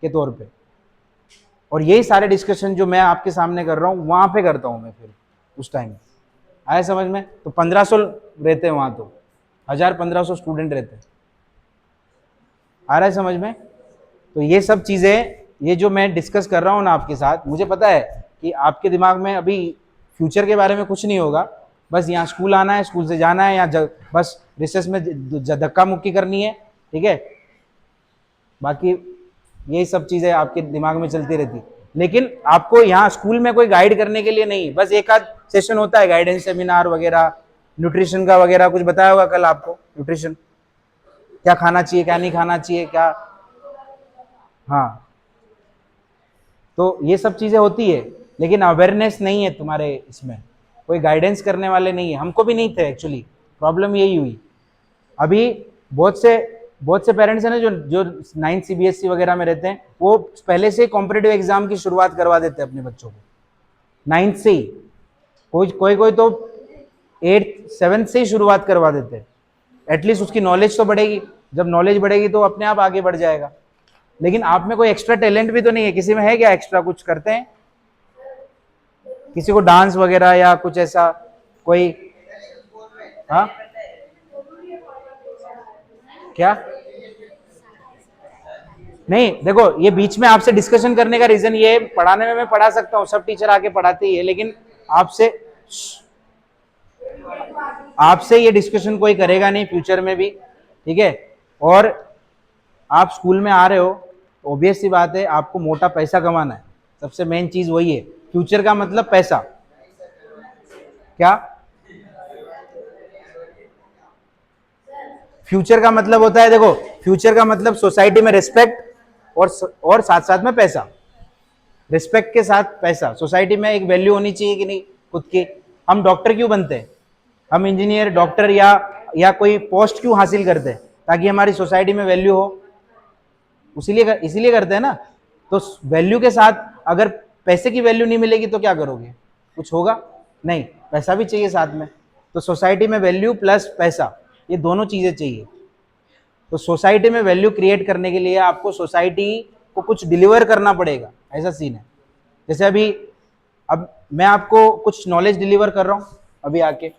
के तौर पे। और यही सारे डिस्कशन जो मैं आपके सामने कर रहा हूँ वहाँ पे करता हूँ मैं फिर उस टाइम। आया समझ में? तो 1500 रहते हैं वहाँ, तो 1000-1500 स्टूडेंट रहते हैं। आ रहा है समझ में? तो ये सब चीज़ें, ये जो मैं डिस्कस कर रहा हूँ ना आपके साथ, मुझे पता है कि आपके दिमाग में अभी फ्यूचर के बारे में कुछ नहीं होगा, बस यहाँ स्कूल आना है, स्कूल से जाना है, या बस रिसेस में धक्का मुक्की करनी है, ठीक है। बाकी यही सब चीज़ें आपके दिमाग में चलती रहती, लेकिन आपको यहाँ स्कूल में कोई गाइड करने के लिए नहीं, बस एक आध सेशन होता है गाइडेंस सेमिनार वगैरह, न्यूट्रिशन का वगैरह कुछ बताया होगा कल आपको, न्यूट्रिशन क्या खाना चाहिए क्या नहीं खाना चाहिए क्या, हाँ। तो ये सब चीज़ें होती है, लेकिन अवेयरनेस नहीं है तुम्हारे इसमें, कोई गाइडेंस करने वाले नहीं है। हमको भी नहीं थे एक्चुअली, प्रॉब्लम यही हुई। अभी बहुत से पेरेंट्स हैं ना जो जो 9th CBSE वगैरह में रहते हैं, वो पहले से कॉम्पिटेटिव एग्जाम की शुरुआत करवा देते हैं अपने बच्चों को 9th से ही। कोई तो 8th-7th से ही शुरुआत करवा देते हैं। एटलीस्ट उसकी नॉलेज तो बढ़ेगी, जब नॉलेज बढ़ेगी तो अपने आप आगे बढ़ जाएगा। लेकिन आप में कोई एक्स्ट्रा टैलेंट भी तो नहीं है, किसी में है क्या एक्स्ट्रा कुछ करते हैं? किसी को डांस वगैरह या कुछ ऐसा कोई? हाँ क्या? नहीं देखो, ये बीच में आपसे डिस्कशन करने का रीजन ये, पढ़ाने में मैं पढ़ा सकता हूँ, सब टीचर आके पढ़ाते ही है, लेकिन आपसे ये डिस्कशन कोई करेगा नहीं फ्यूचर में भी, ठीक है। और आप स्कूल में आ रहे हो, ऑब्वियस सी बात है आपको मोटा पैसा कमाना है, सबसे मेन चीज वही है। फ्यूचर का मतलब पैसा। क्या फ्यूचर का मतलब होता है? देखो, फ्यूचर का मतलब सोसाइटी में रिस्पेक्ट और साथ साथ में पैसा। रिस्पेक्ट के साथ पैसा, सोसाइटी में एक वैल्यू होनी चाहिए कि नहीं खुद की। हम डॉक्टर क्यों बनते हैं, हम इंजीनियर डॉक्टर या कोई पोस्ट क्यों हासिल करते हैं? ताकि हमारी सोसाइटी में वैल्यू हो, इसीलिए करते हैं ना। तो वैल्यू के साथ अगर पैसे की वैल्यू नहीं मिलेगी तो क्या करोगे? कुछ होगा नहीं, पैसा भी चाहिए साथ में। तो सोसाइटी में वैल्यू प्लस पैसा, ये दोनों चीजें चाहिए। तो सोसाइटी में वैल्यू क्रिएट करने के लिए आपको सोसाइटी को कुछ डिलीवर करना पड़ेगा, ऐसा सीन है। जैसे अब मैं आपको कुछ नॉलेज डिलीवर कर रहा हूं अभी आके,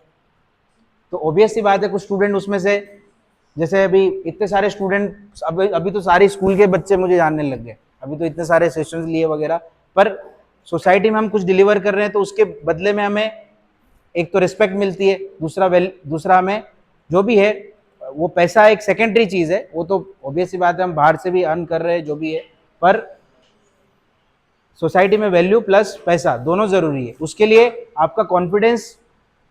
तो ऑब्वियस सी बात है कुछ स्टूडेंट उसमें से, जैसे अभी इतने सारे स्टूडेंट, अभी तो सारे स्कूल के बच्चे मुझे जानने लग गए, अभी तो इतने सारे सेशंस लिए वगैरह, पर सोसाइटी में हम कुछ डिलीवर कर रहे हैं तो उसके बदले में हमें एक तो रिस्पेक्ट मिलती है, दूसरा हमें जो भी है वो पैसा एक सेकेंडरी चीज है, वो तो ऑब्वियस सी बात है, हम बाहर से भी अर्न कर रहे हैं जो भी है, पर सोसाइटी में वैल्यू प्लस पैसा दोनों जरूरी है। उसके लिए आपका कॉन्फिडेंस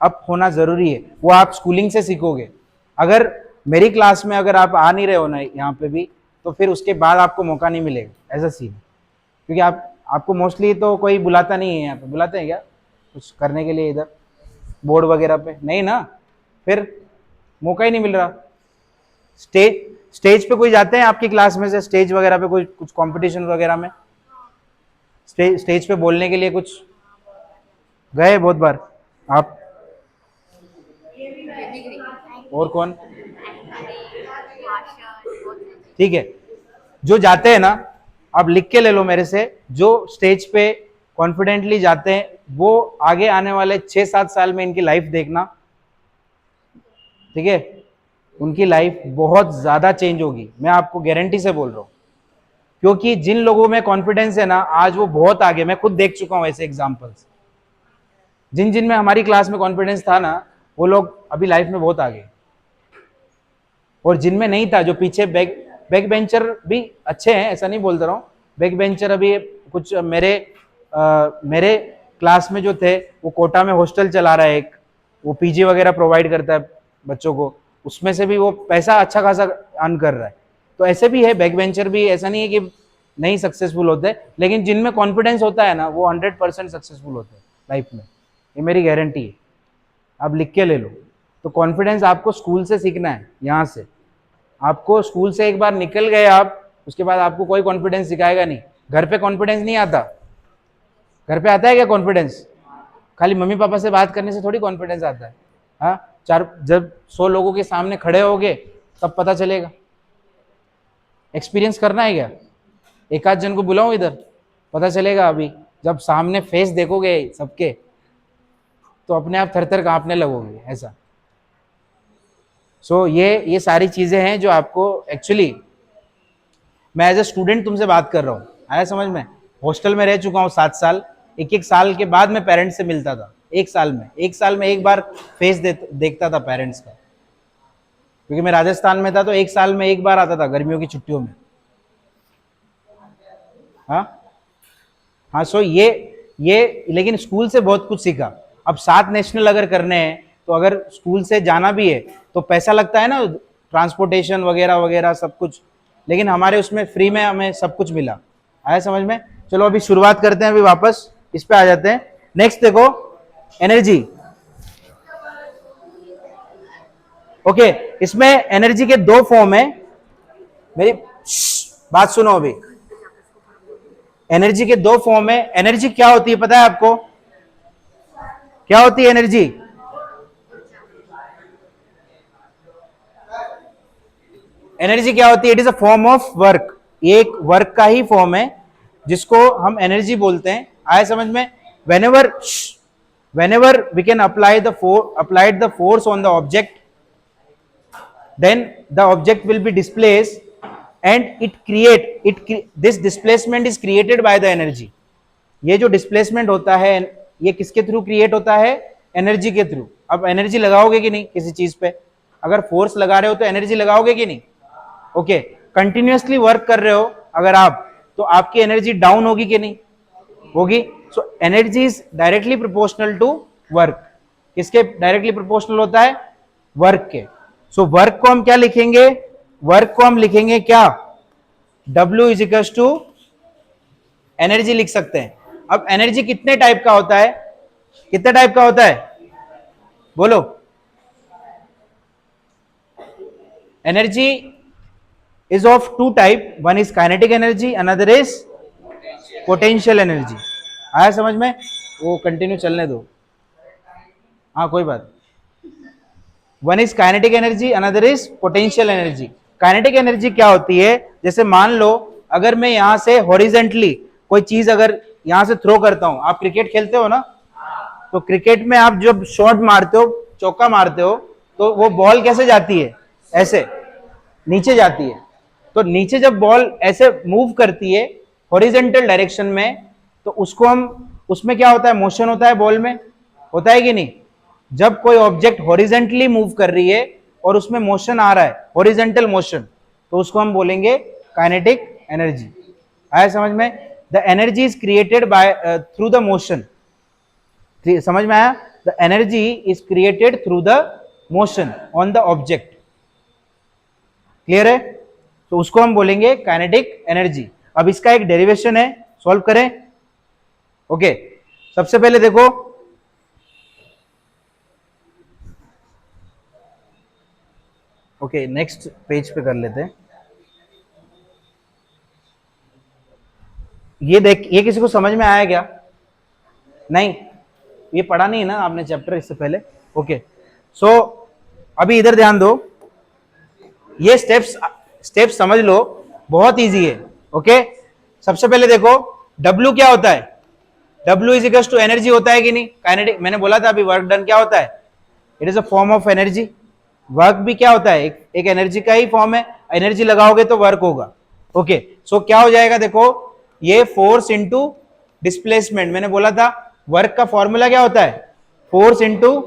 अप होना जरूरी है, वो आप स्कूलिंग से सीखोगे। अगर मेरी क्लास में अगर आप आ नहीं रहे हो ना यहाँ पे भी, तो फिर उसके बाद आपको मौका नहीं मिलेगा, ऐसा सीन। क्योंकि आपको मोस्टली तो कोई बुलाता नहीं है यहाँ पे, बुलाते हैं क्या कुछ करने के लिए इधर बोर्ड वगैरह पे? नहीं ना, फिर मौका ही नहीं मिल रहा। स्टेज पे कोई जाते हैं आपकी क्लास में से, स्टेज वगैरह पे कोई कुछ कंपटीशन वगैरह में स्टेज पे बोलने के लिए कुछ गए? बहुत बार आप? और कौन? ठीक है, जो जाते हैं ना, आप लिख के ले लो मेरे से, जो स्टेज पे कॉन्फिडेंटली जाते हैं वो आगे आने वाले 6-7 साल में इनकी लाइफ देखना, ठीक है, उनकी लाइफ बहुत ज्यादा चेंज होगी, मैं आपको गारंटी से बोल रहा हूं। क्योंकि जिन लोगों में कॉन्फिडेंस है ना, आज वो बहुत आगे, मैं खुद देख चुका हूं ऐसे एग्जांपल्स। जिन में हमारी क्लास में कॉन्फिडेंस था ना, वो लोग अभी लाइफ में बहुत आगे। और जिनमें नहीं था, जो पीछे बैक बेंचर भी अच्छे हैं, ऐसा नहीं बोलता रहा हूँ, बैक बेंचर अभी कुछ मेरे क्लास में जो थे, वो कोटा में हॉस्टल चला रहा है एक, वो पीजी वगैरह प्रोवाइड करता है बच्चों को, उसमें से भी वो पैसा अच्छा खासा अर्न कर रहा है। तो ऐसे भी है, बैक बेंचर भी, ऐसा नहीं है कि नहीं सक्सेसफुल होते, लेकिन जिनमें कॉन्फिडेंस होता है ना, वो 100% सक्सेसफुल होते हैं लाइफ में, ये मेरी गारंटी है। आप लिख के ले लो। तो कॉन्फिडेंस आपको स्कूल से सीखना है, यहाँ से आपको स्कूल से एक बार निकल गए आप, उसके बाद आपको कोई कॉन्फिडेंस सिखाएगा नहीं। घर पे कॉन्फिडेंस नहीं आता, घर पे आता है क्या कॉन्फिडेंस? खाली मम्मी पापा से बात करने से थोड़ी कॉन्फिडेंस आता है। हाँ, जब 100 लोगों के सामने खड़े होगे तब पता चलेगा। एक्सपीरियंस करना है क्या? एक आध जन को बुलाऊं इधर, पता चलेगा। अभी जब सामने फेस देखोगे सबके तो अपने आप थर थर कांपने लगोगे ऐसा। सो ये सारी चीजें हैं जो आपको एक्चुअली, मैं एज ए स्टूडेंट तुमसे बात कर रहा हूँ, आया समझ में। हॉस्टल में रह चुका हूँ 7 साल, एक साल के बाद मैं पेरेंट्स से मिलता था। एक साल में एक बार फेस देखता था पेरेंट्स का, क्योंकि मैं राजस्थान में था तो एक साल में एक बार आता था गर्मियों की छुट्टियों में। हाँ हाँ। सो ये लेकिन स्कूल से बहुत कुछ सीखा। अब 7 नेशनल अगर करने हैं तो अगर स्कूल से जाना भी है तो पैसा लगता है ना, ट्रांसपोर्टेशन वगैरह वगैरह सब कुछ, लेकिन हमारे उसमें फ्री में हमें सब कुछ मिला। आया समझ में। चलो अभी शुरुआत करते हैं, अभी वापस इस पे आ जाते हैं। नेक्स्ट देखो, एनर्जी। ओके, इसमें एनर्जी के 2 फॉर्म है। मेरी बात सुनो अभी। एनर्जी के 2 फॉर्म है। एनर्जी क्या होती है पता है आपको? क्या होती है एनर्जी? एनर्जी क्या होती है? It is a form of work. ये एक वर्क का ही फॉर्म है जिसको हम एनर्जी बोलते हैं। आया समझ में। Whenever we can applied the force on the object, then the object will be displaced and this displacement is created by the energy। ये जो डिस्प्लेसमेंट होता है ये किसके थ्रू क्रिएट होता है? एनर्जी के थ्रू। अब एनर्जी लगाओगे कि नहीं किसी चीज पे? अगर फोर्स लगा रहे हो तो एनर्जी लगाओगे कि नहीं? ओके, कंटिन्यूअसली वर्क कर रहे हो अगर आप, तो आपकी एनर्जी डाउन होगी कि नहीं? होगी। So energy is directly proportional to work. किसके डायरेक्टली प्रोपोर्शनल होता है? वर्क के। सो वर्क को हम क्या लिखेंगे? वर्क को हम लिखेंगे क्या? W is equal to energy लिख सकते हैं। अब एनर्जी कितने टाइप का होता है? कितने टाइप का होता है बोलो? Energy is of 2 type, one is kinetic energy, another is potential energy। आया समझ में? वो कंटिन्यू चलने दो, हाँ कोई बात। One is kinetic energy, another is potential energy. Kinetic energy क्या होती है? जैसे मान लो अगर मैं यहां से हॉरिजेंटली कोई चीज अगर यहां से थ्रो करता हूं, आप क्रिकेट खेलते हो ना, तो क्रिकेट में आप जब शॉट मारते हो, चौका मारते हो, तो वो बॉल कैसे जाती है? ऐसे नीचे जाती है। तो नीचे जब बॉल ऐसे मूव करती है हॉरिजेंटल डायरेक्शन में, तो उसको हम, उसमें क्या होता है? मोशन होता है बॉल में, होता है कि नहीं? जब कोई ऑब्जेक्ट हॉरिजेंटली मूव कर रही है और उसमें मोशन आ रहा है, हॉरिजेंटल मोशन, तो उसको हम बोलेंगे काइनेटिक एनर्जी। आया समझ में? The energy is created by through the motion. समझ में आया? The energy is created through the motion on the object. Clear है? तो उसको हम बोलेंगे काइनेटिक एनर्जी। अब इसका एक डेरिवेशन है, सॉल्व करें। ओके, सबसे पहले देखो, ओके नेक्स्ट पेज पे कर लेते हैं। ये देख, ये किसी को समझ में आया क्या? नहीं, ये पढ़ा नहीं है ना आपने चैप्टर इससे पहले। ओके, सो अभी इधर ध्यान दो, ये स्टेप्स समझ लो, बहुत इजी है। ओके, सबसे पहले देखो W क्या होता है? W is equal to energy होता है कि नहीं? काइनेटिक, मैंने बोला था अभी वर्क डन क्या होता है? It is a form of energy. Work भी क्या होता है? एक एनर्जी का ही फॉर्म है। एनर्जी लगाओगे तो वर्क होगा। ओके, सो क्या हो जाएगा? देखो, ये फोर्स इंटू डिस्प्लेसमेंट। मैंने बोला था वर्क का फॉर्मूला क्या होता है? Force into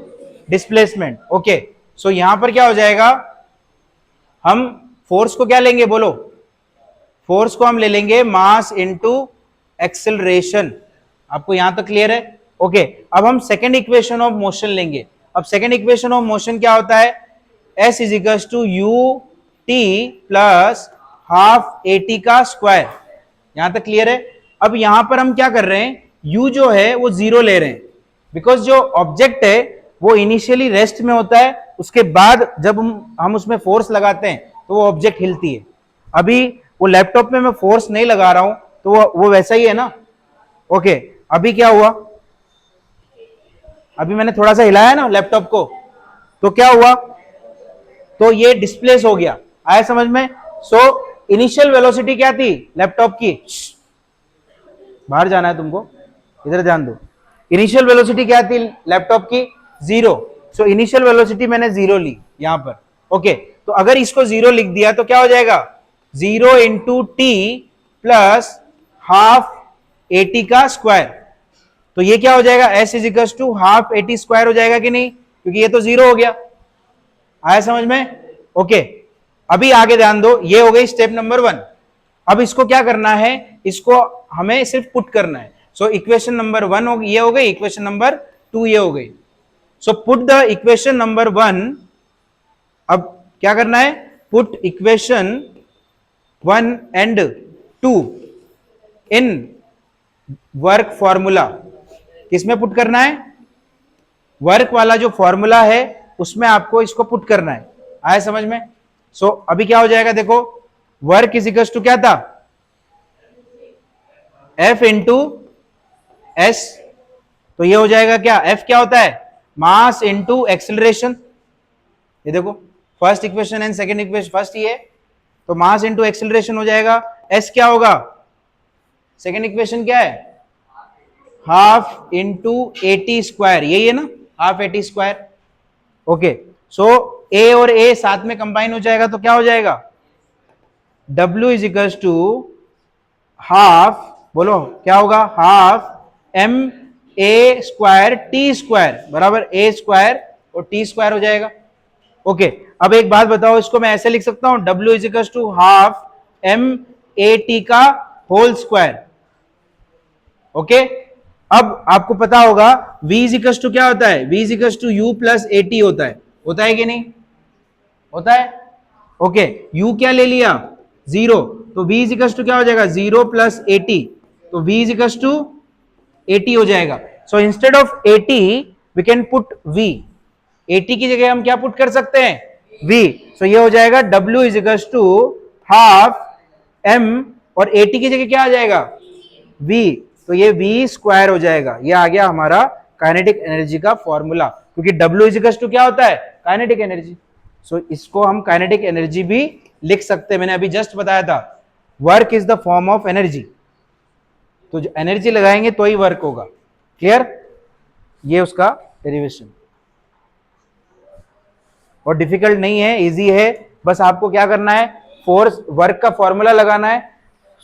displacement. Okay, so यहां पर क्या हो जाएगा? हम फोर्स को क्या लेंगे बोलो? फोर्स को हम ले लेंगे मास इंटू एक्सेलरेशन। आपको यहां तक क्लियर है? ओके, अब हम सेकेंड इक्वेशन ऑफ मोशन लेंगे। अब सेकेंड इक्वेशन ऑफ मोशन क्या होता है? S is equal to u t plus half a t का स्क्वायर। यहां तक क्लियर है? अब यहां पर हम क्या कर रहे हैं? u जो है वो 0 ले रहे हैं, बिकॉज जो ऑब्जेक्ट है वो इनिशियली रेस्ट में होता है, उसके बाद जब हम उसमें फोर्स लगाते हैं तो वो ऑब्जेक्ट हिलती है। अभी वो लैपटॉप में मैं फोर्स नहीं लगा रहा हूं तो वो वैसा ही है ना। ओके, अभी क्या हुआ? अभी मैंने थोड़ा सा हिलाया ना लैपटॉप को, तो क्या हुआ? तो ये डिस्प्लेस हो गया। आया समझ में? सो इनिशियल वेलोसिटी क्या थी लैपटॉप की, बाहर जाना है तुमको, इधर ध्यान दो। इनिशियल वेलोसिटी क्या थी लैपटॉप की, 0। सो इनिशियल वेलोसिटी मैंने 0 ली यहां पर। ओके, तो अगर इसको 0 लिख दिया तो क्या हो जाएगा, 0 into t plus half a t का स्क्वायर। तो ये क्या हो जाएगा, S is equal to half a t square हो जाएगा कि नहीं, क्योंकि ये तो 0 हो गया। आया समझ में? ओके, अभी आगे ध्यान दो, ये हो गई स्टेप नंबर 1। अब इसको क्या करना है, इसको हमें सिर्फ पुट करना है। सो इक्वेशन नंबर 1 ये हो गई, इक्वेशन नंबर 2 ये हो गई। So put the equation number 1, अब क्या करना है, put equation 1 and 2 in work formula. किसमें पुट करना है, वर्क वाला जो फॉर्मूला है उसमें आपको इसको पुट करना है। आया समझ में? सो अभी क्या हो जाएगा, देखो वर्क इज इक्वल टू क्या था, एफ इंटू एस। तो ये हो जाएगा क्या, एफ क्या होता है, मास इंटू एक्सेलरेशन। ये देखो first equation and second equation, first ये, तो मास इंटू एक्सेलरेशन हो जाएगा। एस क्या होगा, सेकंड इक्वेशन क्या है, हाफ इंटू एटी स्क्वायर, यही है ना, हाफ एटी स्क्वायर। ओके, सो ए और ए साथ में कंबाइन हो जाएगा तो क्या हो जाएगा, W is equal to half, बोलो क्या होगा, हाफ m a square t square बराबर ए स्क्वायर और टी स्क्वायर हो जाएगा। ओके, अब एक बात बताओ, इसको मैं ऐसे लिख सकता हूं, W is equal to half m a t का होल स्क्वायर। ओके, अब आपको पता होगा V इज इक्वल टू क्या होता है, V is equal to u plus a t होता है कि नहीं, होता है। ओके, U क्या ले लिया, 0, तो V इज इक्वल टू क्या हो जाएगा, 0 प्लस 80, तो V इज इक्वल टू 80 हो जाएगा। So instead of 80 we can put V, 80 की जगह हम क्या पुट कर सकते हैं, V। सो ये हो जाएगा W is equal to half M, और 80 की जगह क्या आ जाएगा, V, तो ये V स्क्वायर हो जाएगा। ये आ गया हमारा काइनेटिक एनर्जी का फॉर्मूला, क्योंकि W इज इक्वल टू क्या होता है, काइनेटिक एनर्जी। सो इसको हम काइनेटिक एनर्जी भी लिख सकते हैं, मैंने अभी जस्ट बताया था, work is the form of energy. तो जो एनर्जी लगाएंगे तो ही वर्क होगा। क्लियर? ये उसका डेरिवेशन, और डिफिकल्ट नहीं है, इजी है। बस आपको क्या करना है, फोर्स वर्क का फॉर्मूला लगाना है,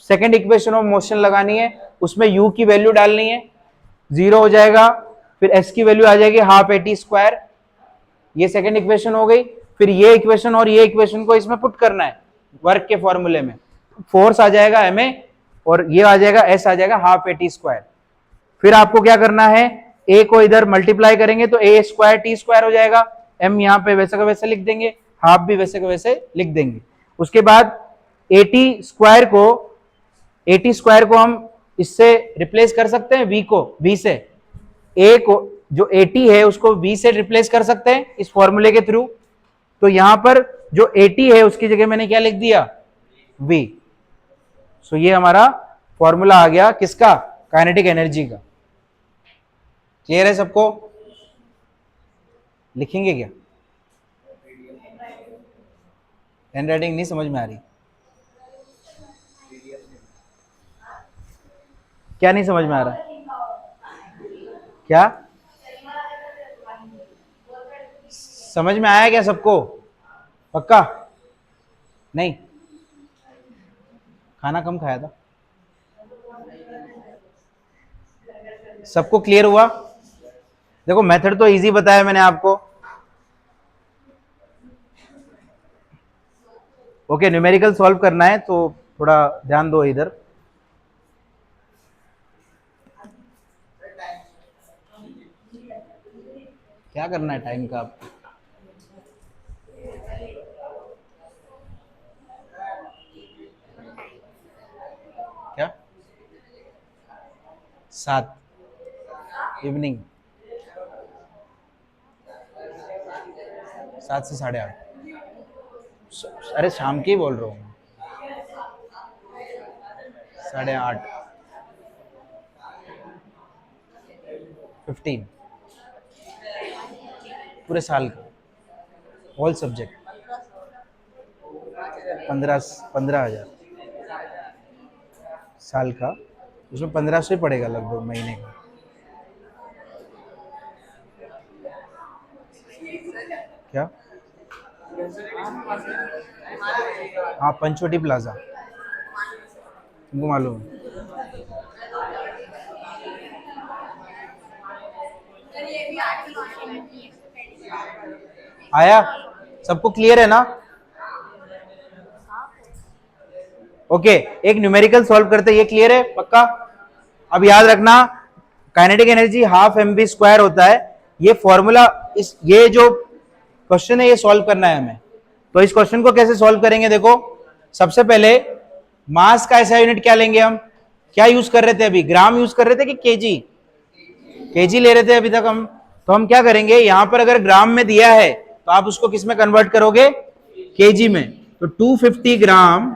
सेकेंड इक्वेशन ऑफ मोशन लगानी है, उसमें u की वैल्यू डालनी है, 0 हो जाएगा, फिर s की वैल्यू आ जाएगी हाफ एटी स्क्वायर, ये सेकेंड इक्वेशन हो गई। फिर ये इक्वेशन और ये इक्वेशन को इसमें पुट करना है वर्क के फॉर्मूले में, फोर्स आ जाएगा ma और ये आ जाएगा s आ जाएगा हाफ एटी स्क्वायर। फिर आपको क्या करना है, a को इधर मल्टीप्लाई करेंगे तो a स्क्वायर टी स्क्वायर हो जाएगा, m यहाँ पे वैसे का वैसे लिख देंगे, हाफ भी वैसे का वैसे लिख देंगे। उसके बाद 80 स्क्वायर को हम इससे रिप्लेस कर सकते हैं, v से, a को जो 80 है उसको v से रिप्लेस कर सकते हैं इस फॉर्मूले के थ्रू। तो यहां पर जो 80 है उसकी जगह मैंने क्या लिख दिया, v। सो ये हमारा फॉर्मूला आ गया किसका, काइनेटिक एनर्जी का। क्लियर है सबको? लिखेंगे क्या, हैंड राइटिंग नहीं समझ में आ रही, क्या नहीं समझ में आ रहा, क्या समझ में आया क्या सबको, पक्का? नहीं, खाना कम खाया था। सबको क्लियर हुआ? देखो मेथड तो इजी बताया मैंने आपको। ओके, न्यूमेरिकल सॉल्व करना है तो थोड़ा ध्यान दो इधर। क्या करना है टाइम का आपको, क्या 7 इवनिंग, 7 से 8:30। अरे शाम की बोल रहा हूँ, 8:30, 15 पूरे साल का, ऑल सब्जेक्ट 15,000। साल का, उसमें 1500 ही पड़ेगा लगभग महीने का। क्या? हाँ, पंचवटी प्लाजा, तुमको मालूम है? आया? सबको क्लियर है ना? ओके, एक न्यूमेरिकल सॉल्व करते, ये क्लियर है पक्का? अब याद रखना, kinetic energy half m v square होता है। ये फॉर्मूला, इस ये जो क्वेश्चन है ये सॉल्व करना है हमें। तो इस क्वेश्चन को कैसे सॉल्व करेंगे? देखो, सबसे पहले मास का ऐसा यूनिट क्या लेंगे हम? क्या यूज कर रहे थे अभी? ग्राम यूज कर रहे थे कि केजी? केजी ले रहे थे अभी तक हम। तो हम क्या करेंगे, यहां पर अगर ग्राम में दिया है तो आप उसको किस में कन्वर्ट करोगे? केजी में। तो 250 ग्राम,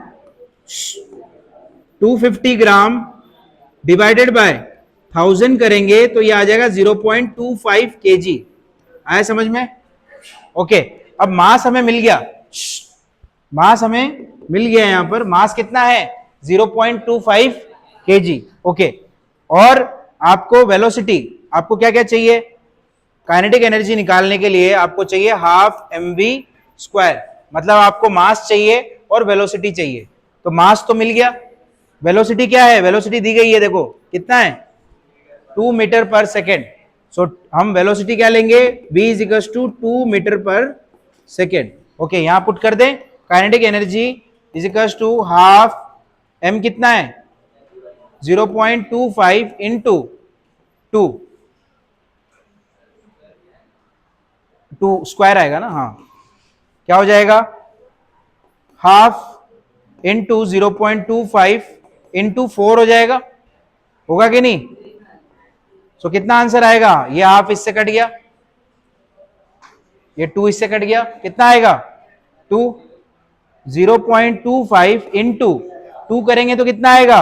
250 ग्राम डिवाइडेड बाय 1000 करेंगे तो ये आ जाएगा 0.25 केजी। आया समझ में? ओके, अब मास हमें मिल गया, मास हमें मिल गया, यहां पर मास कितना है? 0.25 केजी। ओके, और आपको वेलोसिटी, आपको क्या क्या चाहिए? काइनेटिक एनर्जी निकालने के लिए आपको चाहिए हाफ एम वी स्क्वायर, मतलब आपको मास चाहिए और वेलोसिटी चाहिए। तो मास तो मिल गया, वेलोसिटी क्या है? वेलोसिटी दी गई है, देखो कितना है, 2 मीटर पर सेकेंड। सो हम वेलोसिटी क्या लेंगे? v is equal to 2 metre पर सेकेंड। ओके, यहां पुट कर दें, kinetic energy is equal to half m कितना है? 0.25 इंटू 2, 2 स्क्वायर आएगा ना? हाँ, क्या हो जाएगा? हाफ इंटू 0.25 इंटू 4 हो जाएगा, होगा कि नहीं? सो कितना आंसर आएगा? ये हाफ इससे कट गया, ये 2 इससे कट गया, कितना आएगा? 2। 0.25 इंटू 2 करेंगे तो कितना आएगा?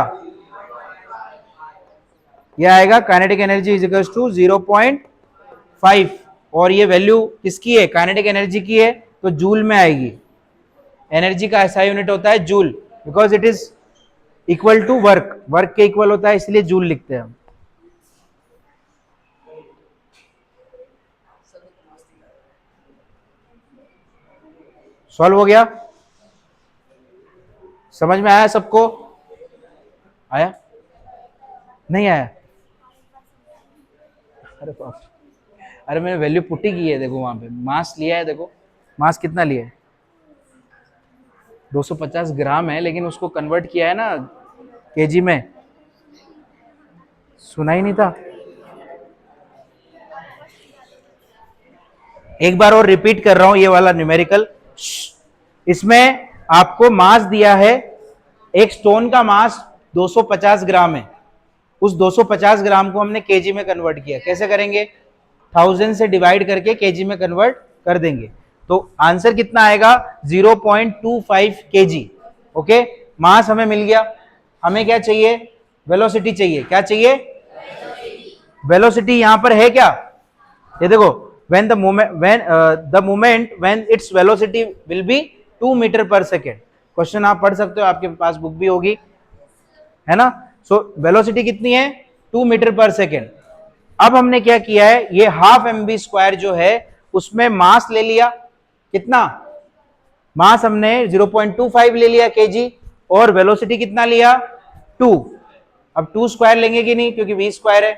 ये आएगा kinetic energy is equal to 0.5, और ये वैल्यू किसकी है? काइनेटिक एनर्जी की है, तो जूल में आएगी। एनर्जी का ऐसा यूनिट होता है joule, because it is equal to work, work के इक्वल होता है, इसलिए जूल लिखते हैं हम। सॉल्व हो गया? समझ में आया सबको? आया? नहीं आया? अरे बाप, अरे मैंने वैल्यू पुटी की है, देखो वहां पे मास लिया है, देखो मास कितना लिया है? 250 ग्राम है, लेकिन उसको कन्वर्ट किया है ना केजी में। सुना ही नहीं था? एक बार और रिपीट कर रहा हूं ये वाला न्यूमेरिकल। इसमें आपको मास दिया है, एक स्टोन का मास 250 ग्राम है, उस 250 ग्राम को हमने केजी में कन्वर्ट किया। कैसे करेंगे? 1000 से डिवाइड करके केजी में कन्वर्ट कर देंगे, तो आंसर कितना आएगा? 0.25 केजी। ओके, मास हमें मिल गया, हमें क्या चाहिए? वेलोसिटी चाहिए। क्या चाहिए? वेलोसिटी यहां पर है क्या? ये देखो, when the moment when its velocity will be 2 metre पर सेकेंड। क्वेश्चन आप पढ़ सकते हो, आपके पास बुक भी होगी, है ना? सो वेलोसिटी कितनी है? 2 मीटर पर सेकेंड। अब हमने क्या किया है, ये हाफ एम बी स्क्वायर जो है उसमें मास ले लिया, कितना मास? हमने 0.25 ले लिया केजी, और वेलोसिटी कितना लिया? 2। अब 2 स्क्वायर लेंगे कि नहीं, क्योंकि v स्क्वायर है,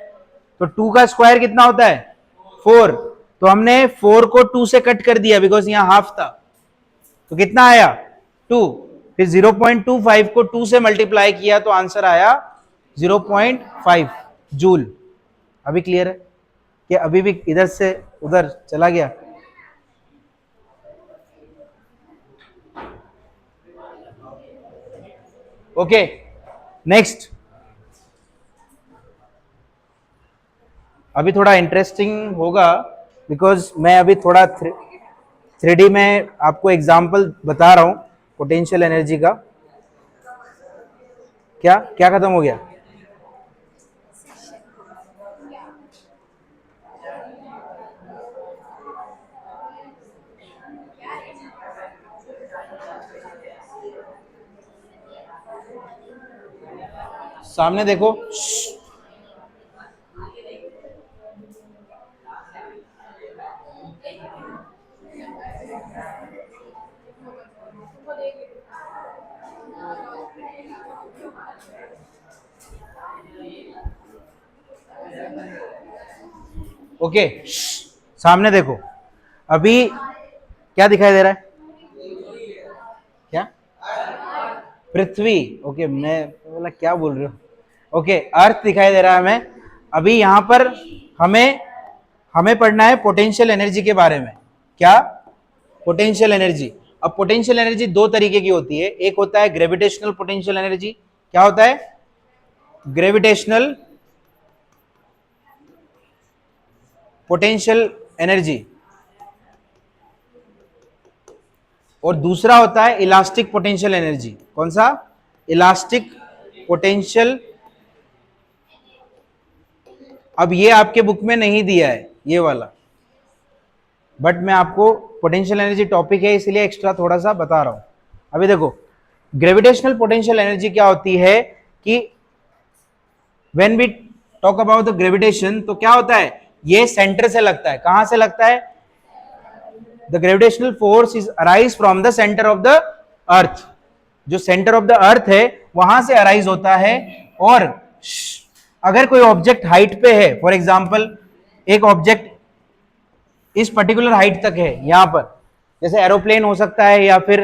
तो 2 का स्क्वायर कितना होता है? 4। तो हमने 4 को 2 से कट कर दिया, बिकॉज यहां हाफ था, तो कितना आया? 2। फिर 0.25 को 2 से मल्टीप्लाई किया तो आंसर आया 0.5 जूल। अभी क्लियर है कि अभी भी इधर से उधर चला गया? Okay, next. अभी थोड़ा इंटरेस्टिंग होगा, बिकॉज मैं अभी थोड़ा 3D में आपको एग्जांपल बता रहा हूं पोटेंशियल एनर्जी का। क्या क्या खत्म हो गया? सामने देखो। ओके, सामने देखो। अभी क्या दिखाई दे रहा है? क्या? पृथ्वी। ओके, मैं बोला क्या बोल रहे हो। ओके, अर्थ दिखाई दे रहा है हमें। अभी यहां पर हमें हमें पढ़ना है पोटेंशियल एनर्जी के बारे में। क्या? Potential energy. अब पोटेंशियल एनर्जी दो तरीके की होती है। एक होता है ग्रेविटेशनल पोटेंशियल एनर्जी। क्या होता है? Gravitational potential energy. और दूसरा होता है इलास्टिक पोटेंशियल एनर्जी। कौन सा? Elastic potential. अब ये आपके बुक में नहीं दिया है ये वाला, बट मैं आपको पोटेंशियल एनर्जी टॉपिक है इसलिए एक्स्ट्रा थोड़ा सा बता रहा हूं। अभी देखो, ग्रेविटेशनल पोटेंशियल एनर्जी क्या होती है कि when we talk about the gravitation, तो क्या होता है, ये सेंटर से लगता है। कहां से लगता है? The gravitational force is arise from the centre of the earth. जो सेंटर ऑफ द अर्थ है वहां से अराइज होता है। और अगर कोई ऑब्जेक्ट हाइट पे है, फॉर एग्जांपल एक ऑब्जेक्ट इस पर्टिकुलर हाइट तक है यहां पर, जैसे एरोप्लेन हो सकता है, या फिर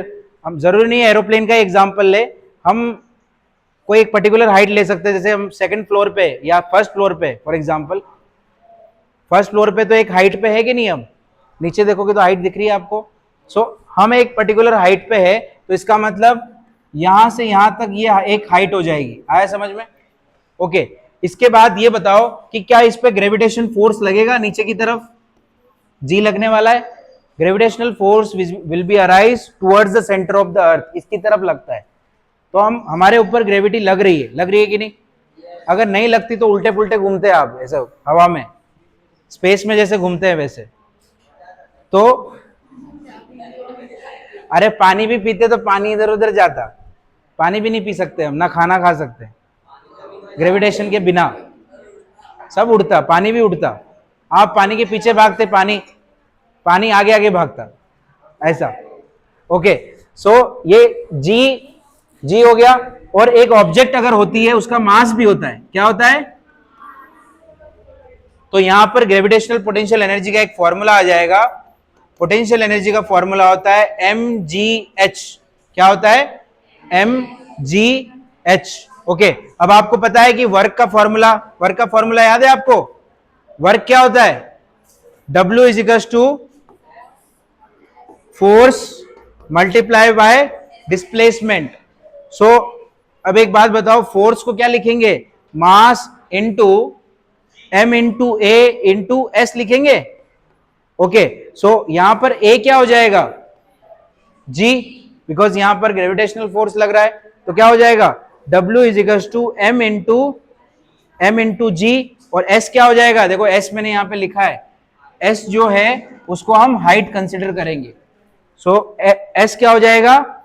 हम जरूरी नहीं है एरोप्लेन का एग्जांपल ले, हम कोई एक पर्टिकुलर हाइट ले सकते हैं। जैसे हम सेकंड फ्लोर पे या फर्स्ट फ्लोर पे, फॉर एग्जांपल फर्स्ट फ्लोर पे तो एक हाइट पे है कि नहीं, हम नीचे देखोगे तो हाइट दिख रही है आपको। सो हम एक पर्टिकुलर हाइट पे है, तो इसका मतलब यहां से यहां तक ये एक हाइट हो जाएगी। आया समझ में? ओके, इसके बाद ये बताओ कि क्या इस पे ग्रेविटेशन फोर्स लगेगा नीचे की तरफ? जी लगने वाला है। Gravitational force will be arise towards the centre of the earth, इसकी तरफ लगता है। तो हमारे ऊपर ग्रेविटी लग रही है कि नहीं? अगर नहीं लगती तो उल्टे पुल्टे घूमते हैं आप ऐसे हवा में, स्पेस में जैसे घूमते हैं वैसे। तो अरे पानी भी पीते तो पानी इधर उधर जाता, पानी भी नहीं पी सकते हम, ना खाना खा सकते ग्रेविटेशन के बिना। सब उड़ता, पानी भी उड़ता। आप पानी के पीछे भागते, पानी पानी आगे आगे भागता, ऐसा। ओके, सो ये जी हो गया। और एक ऑब्जेक्ट अगर होती है उसका मास भी होता है। क्या होता है? तो यहां पर ग्रेविटेशनल पोटेंशियल एनर्जी का एक फॉर्मूला आ जाएगा। पोटेंशियल एनर्जी का फॉर्मूला होता है mgh। क्या होता है? mgh। ओके, अब आपको पता है कि वर्क का फॉर्मूला याद है आपको? वर्क क्या होता है? W is equal to force multiply by displacement. So अब एक बात बताओ, फोर्स को क्या लिखेंगे? Mass into m into a into s लिखेंगे। ओके, सो यहां पर a क्या हो जाएगा? g, बिकॉज यहां पर ग्रेविटेशनल फोर्स लग रहा है। तो क्या हो जाएगा? W is equal to m into g. और s क्या हो जाएगा? देखो s मैंने यहां पे लिखा है, s जो है उसको हम हाइट कंसिडर करेंगे। सो s क्या हो जाएगा?